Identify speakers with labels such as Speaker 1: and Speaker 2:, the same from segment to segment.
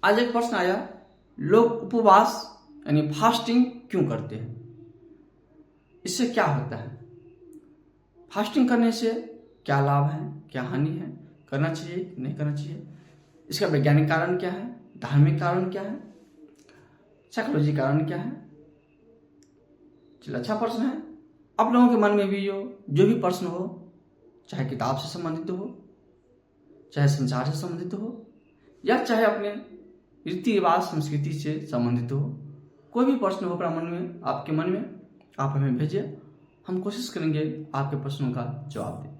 Speaker 1: आज एक प्रश्न आया, लोग उपवास यानी फास्टिंग क्यों करते हैं, इससे क्या होता है, फास्टिंग करने से क्या लाभ है, क्या हानि है, करना चाहिए कि नहीं करना चाहिए, इसका वैज्ञानिक कारण क्या है, धार्मिक कारण क्या है, साइकोलॉजी कारण क्या है। चलिए, अच्छा प्रश्न है। आप लोगों के मन में भी जो भी प्रश्न हो, चाहे किताब से संबंधित हो, चाहे संसार से संबंधित हो, या चाहे अपने रीति रिवाज संस्कृति से संबंधित हो, कोई भी प्रश्न हो अपना मन में, आपके मन में, आप हमें भेजिए, हम कोशिश करेंगे आपके प्रश्नों का जवाब दें।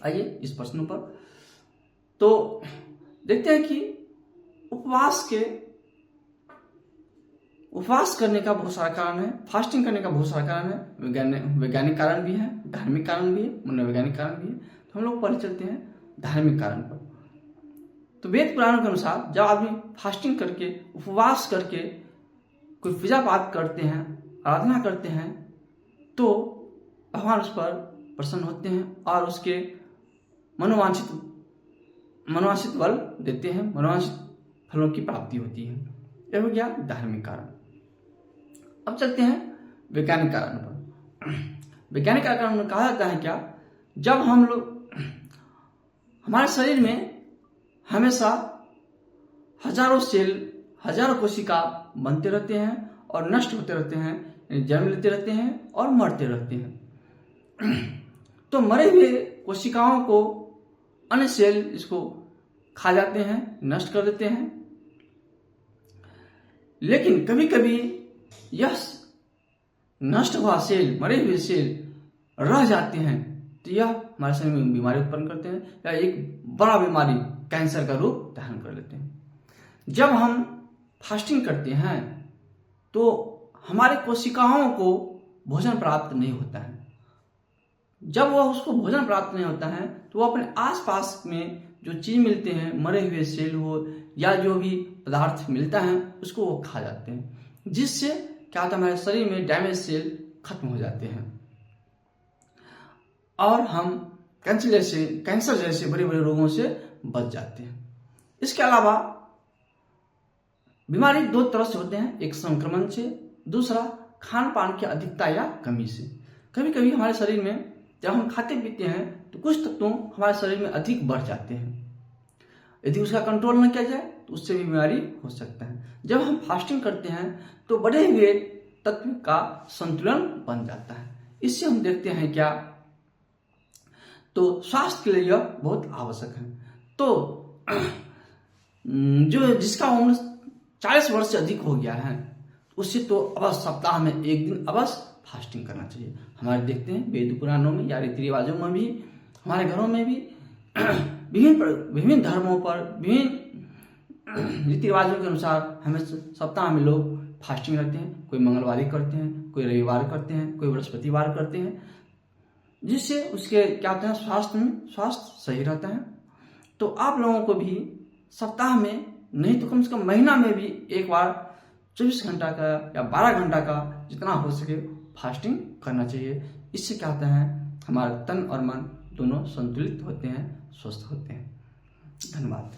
Speaker 1: आइए इस प्रश्न पर तो देखते हैं कि उपवास करने का बहुत सारा कारण है, फास्टिंग करने का बहुत सारा कारण है, वैज्ञानिक कारण भी है, धार्मिक कारण भी है, मनोवैज्ञानिक कारण भी है। तो हम लोग पहले चलते हैं धार्मिक कारण पर। तो वेद पुराणों के अनुसार जब आदमी फास्टिंग करके, उपवास करके कोई पूजा पाठ करते हैं, आराधना करते हैं, तो भगवान उस पर प्रसन्न होते हैं और उसके मनोवांछित बल देते हैं, मनोवांछित फलों की प्राप्ति होती है। यह हो गया धार्मिक कारण। अब चलते हैं वैज्ञानिक कारण पर। वैज्ञानिक कारण में कहा जाता है क्या, जब हम लोग, हमारे शरीर में हमेशा हजारों सेल, हजारों कोशिका बनते रहते हैं और नष्ट होते रहते हैं, जन्म लेते रहते हैं और मरते रहते हैं। तो मरे हुए कोशिकाओं को अन्य सेल इसको खा जाते हैं, नष्ट कर देते हैं। लेकिन कभी कभी यह नष्ट हुआ सेल, मरे हुए सेल रह जाते हैं, तो यह हमारे शरीर में बीमारी उत्पन्न करते हैं या एक बड़ा बीमारी, कैंसर का रूप धारण कर लेते हैं। जब हम फास्टिंग करते हैं तो हमारे कोशिकाओं को भोजन प्राप्त नहीं होता है। जब वह उसको भोजन प्राप्त नहीं होता है तो वह अपने आसपास में जो चीज मिलते हैं, मरे हुए सेल हो या जो भी पदार्थ मिलता है, उसको वो खा जाते हैं, जिससे क्या होता है, हमारे शरीर में डैमेज सेल खत्म हो जाते हैं और हम कैंसर जैसे बड़े बड़े रोगों से बच जाते हैं। इसके अलावा बीमारी दो तरह से होते हैं, एक संक्रमण से, दूसरा खान पान की अधिकता या कमी से। कभी कभी हमारे शरीर में जब हम खाते पीते हैं तो कुछ तत्वों हमारे शरीर में अधिक बढ़ जाते हैं, यदि उसका कंट्रोल न किया जाए तो उससे भी बीमारी हो सकता है। जब हम फास्टिंग करते हैं तो बढ़े हुए तत्व का संतुलन बन जाता है। इससे हम देखते हैं क्या, तो स्वास्थ्य के लिए यह बहुत आवश्यक है। तो जो जिसका उम्र 40 वर्ष से अधिक हो गया है, उससे तो अवश्य सप्ताह में एक दिन अवश्य फास्टिंग करना चाहिए। हमारे देखते हैं वेद पुराणों में या रीति रिवाजों में भी, हमारे घरों में भी विभिन्न धर्मों पर, विभिन्न रीति रिवाजों के अनुसार हमें सप्ताह में लोग फास्टिंग रखते हैं। कोई मंगलवारी करते हैं, कोई रविवार करते हैं, कोई बृहस्पतिवार करते हैं, जिससे उसके क्या होता है, स्वास्थ्य सही रहता है। तो आप लोगों को भी सप्ताह में नहीं तो कम से कम महीना में भी एक बार 24 घंटा का या 12 घंटा का जितना हो सके फास्टिंग करना चाहिए। इससे क्या होता है, हमारा तन और मन दोनों संतुलित होते हैं, स्वस्थ होते हैं। धन्यवाद।